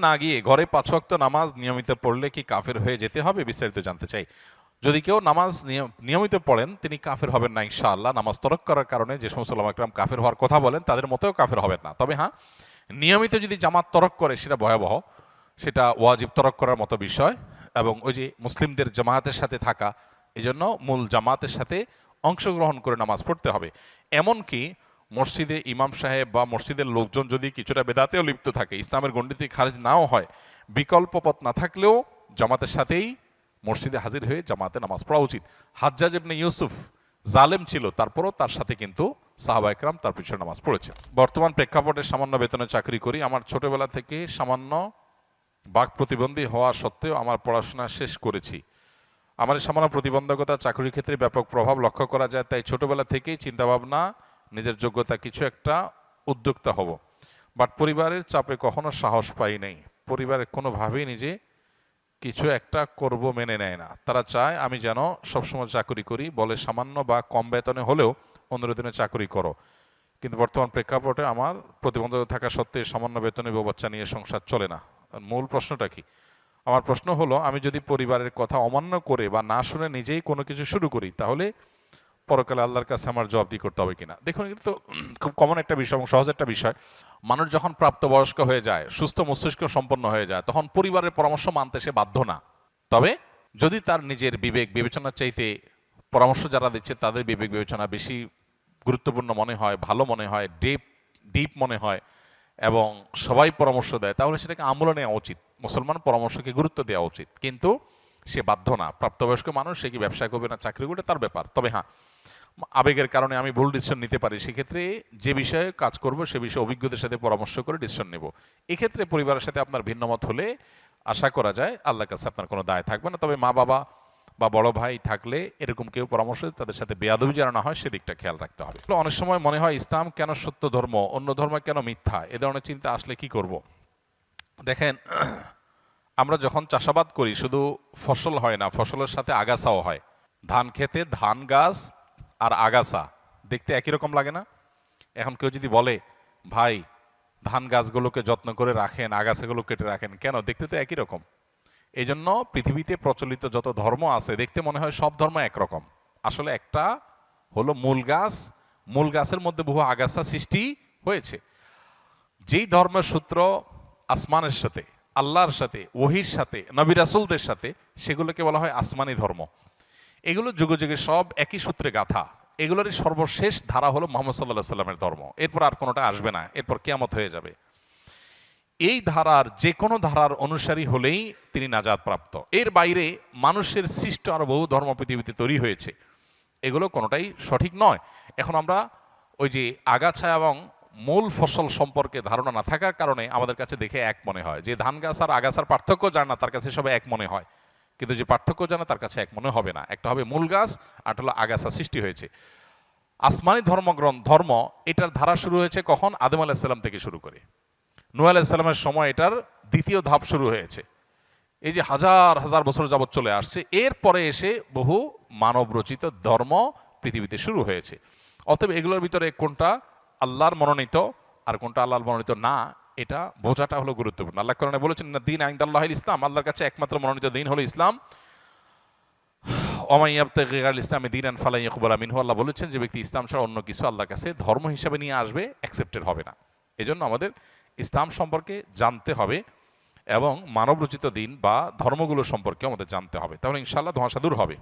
না গিয়ে ঘরে 5 ওয়াক্ত নামাজ নিয়মিত পড়লে কি কাফের হয়ে যেতে হবে? বিস্তারিত জানতে চাই। যদি কেউ নামাজ নিয়মিত পড়েন তিনি কাফের হবেন না ইনশাআল্লাহ। নামাজ তরক করার কারণে যে সমস্ত ওলামা কেরাম কাফের হওয়ার কথা বলেন তাদের মতেও কাফের হবেন না। তবে হ্যাঁ, নিয়মিত যদি জামাত তরক করে সেটা ভয়াবহ, সেটা ওয়াজিব তরক করার মতো বিষয়। এবং ওই যে মুসলিমদের জামায়াতের সাথে থাকা, এজন্য মূল জামাতের সাথে অংশগ্রহণ করে নামাজ পড়তে হবে। এমনকি মসজিদে ইমাম সাহেব বা মসজিদের লোকজন যদি কিছুটা বেদাতেও লিপ্ত থাকে, ইসলামের গণ্ডিতে খারিজ নাও হয়, বিকল্প পথ না থাকলেও জামাতের সাথেই মসজিদে হাজির হয়ে জামাতে নামাজ পড়া উচিত। হাজ্জাজ ইবনে ইউসুফ জালেম ছিল, তারপরও তার সাথে কিন্তু সাহাবা একরাম তার পিছনে নামাজ পড়েছে। বর্তমান প্রেক্ষাপটে সামান্য বেতনে চাকরি করি। আমার ছোটবেলা থেকে সামান্য বাক প্রতিবন্ধী হওয়া সত্ত্বেও আমার পড়াশোনা শেষ করেছি। আমার এই সামান্য প্রতিবন্ধকতা চাকরির ক্ষেত্রে ব্যাপক প্রভাব লক্ষ্য করা যায়, তাই ছোটবেলা থেকেই চিন্তাভাবনা নিজের যোগ্যতা কিছু একটা উদ্যোক্তা হব, বাট পরিবারের চাপে কখনো সাহস পাই নাই। পরিবারের কোনোভাবেই নিজে কিছু একটা করব মেনে নেয় না। তারা চায় আমি যেন সবসময় চাকরি করি, বলে সামান্য বা কম বেতনে হলেও 15 দিনে চাকরি করো। কিন্তু বর্তমান প্রেক্ষাপটে আমার প্রতিবন্ধকতা থাকা সত্ত্বে সামান্য বেতনে বউ বাচ্চা নিয়ে সংসার চলে না। মূল প্রশ্নটা কি? আমার প্রশ্ন হলো, আমি যদি পরিবারের কথা অমান্য করে বা না শুনে নিজেই কোনো কিছু শুরু করি, তাহলে পরকালে আল্লাহর কাছে আমার জবাবদিহি করতে হবে কিনা? দেখুন, এটা তো খুব কমন একটা বিষয় এবং সহজ একটা বিষয়। মানুষ যখন প্রাপ্তবয়স্ক হয়ে যায়, সুস্থ মস্তিষ্ক সম্পন্ন হয়ে যায়, তখন পরিবারের পরামর্শ মানতে সে বাধ্য না। তবে যদি তার নিজের বিবেক বিবেচনার চাইতে পরামর্শ যারা দিচ্ছে তাদের বিবেক বিবেচনা বেশি গুরুত্বপূর্ণ মনে হয়, ভালো মনে হয়, ডিপ মনে হয় এবং সবাই পরামর্শ দেয়, তাহলে সেটাকে আমলে নেওয়া উচিত। মুসলমান পরামর্শকে গুরুত্ব দেওয়া উচিত, কিন্তু সে বাধ্য না। প্রাপ্তবয়স্ক মানুষ, সে কি ব্যবসা করবে না চাকরি করবে তার ব্যাপার। তবে হ্যাঁ, আবেগের কারণে আমি ভুল ডিসিশন নিতে পারি, সেক্ষেত্রে যে বিষয়ে কাজ করব সে বিষয়ে অভিজ্ঞদের সাথে পরামর্শ করে ডিসিশন নেব। এক্ষেত্রে পরিবারের সাথে আপনার ভিন্নমত হলে আশা করা যায় আল্লাহর কাছে আপনার কোনো দায় থাকবে না। তবে মা বাবা বা বড় ভাই থাকলে এরকম কেউ পরামর্শ তাদের সাথে বেয়াদবি যেন না হয় সেদিকটা খেয়াল রাখতে হবে। অনেক সময় মনে হয় ইসলাম কেন সত্য ধর্ম, অন্য ধর্ম কেন মিথ্যা, এ ধরনের চিন্তা আসলে কি করব? দেখেন, আমরা যখন চাষাবাদ করি শুধু ফসল হয় না, ফসলের সাথে আগাছাও হয়। ধান খেতে ধান গাছ আর আগাছা দেখতে একই রকম লাগে না? এখন কেউ যদি বলে ভাই ধান গাছগুলোকে যত্ন করে রাখেন, আগাছাগুলো কেটে রাখেন, কেন? দেখতে তো একই রকম। এই জন্য পৃথিবীতে প্রচলিত যত ধর্ম আছে দেখতে মনে হয় সব ধর্ম একরকম। আসলে একটা হলো মূল গাছ, মূল গাছের মধ্যে বহু আগাছা সৃষ্টি হয়েছে। যেই ধর্মের সূত্র আসমানের সাথে, আল্লাহর সাথে, ওহির সাথে, নবী রাসূলদের সাথে, সেগুলোকে বলা হয় আসমানি ধর্ম। এগুলো যুগে যুগে সব একই সূত্রে গাথা। এগুলোরই সর্বশেষ ধারা হলো মুহাম্মদ সাল্লাল্লাহু আলাইহি সাল্লামের ধর্ম। এরপর আর কোনোটা আসবে না, এরপর কিয়ামত হয়ে যাবে। এই ধারার যে কোনো ধারার অনুসারী হলেই তিনি নাজাত প্রাপ্ত। এর বাইরে মানুষের সৃষ্ট আরো বহু ধর্ম পৃথিবীতে তৈরি হয়েছে, এগুলো কোনোটাই সঠিক নয়। এখন আমরা ওই যে আগাছা এবং মূল ফসল সম্পর্কে ধারণা না থাকার কারণে আমাদের কাছে দেখে এক মনে হয়, যে ধান গাছ আর আগাছার পার্থক্য জানে না তার কাছে সবাই এক মনে হয়, কিন্তু যে পার্থক্য জানে তার কাছে এক মনে হবে না। একটা হবে মূল গাছ, আর হলো আগাছা সৃষ্টি হয়েছে। আসমানি ধর্ম এটার ধারা শুরু হয়েছে কখন? আদম আলাইহিস সালাম থেকে শুরু করে নূহ আলাইহিস সালামের সময় এটার দ্বিতীয় ধাপ শুরু হয়েছে। এই যে হাজার হাজার বছর যাবৎ চলে আসছে, এরপরে এসে বহু মানব রচিত ধর্ম পৃথিবীতে শুরু হয়েছে। অতএব এগুলোর ভিতরে কোনটা আল্লাহর মনোনীত আর কোনটা আল্লাহর মনোনীত না, এটা বোঝাটা হলো গুরুত্বপূর্ণ। আল্লাহ কোরআনে বলেছেন না দীন ইনদাল্লাহিল ইসলাম, আল্লাহর কাছে একমাত্র মনোনীত দিন হলো ইসলাম। ওয়া মান ইয়াবতাগি গায়রাল ইসলামি দীনান ফালান ইউকবালা মিনহু, আল্লাহ বলেছেন যে ব্যক্তি ইসলাম ছাড়া অন্য কিছু আল্লাহর কাছে ধর্ম হিসেবে নিয়ে আসবে, অ্যাকসেপ্টেড হবে না। এজন্য আমাদের ইসলাম সম্পর্কে জানতে হবে এবং মানব রচিত দিন বা ধর্মগুলো সম্পর্কে আমাদের জানতে হবে, তাহলে ইনশাআল্লাহ ধোঁয়াশা দূর হবে।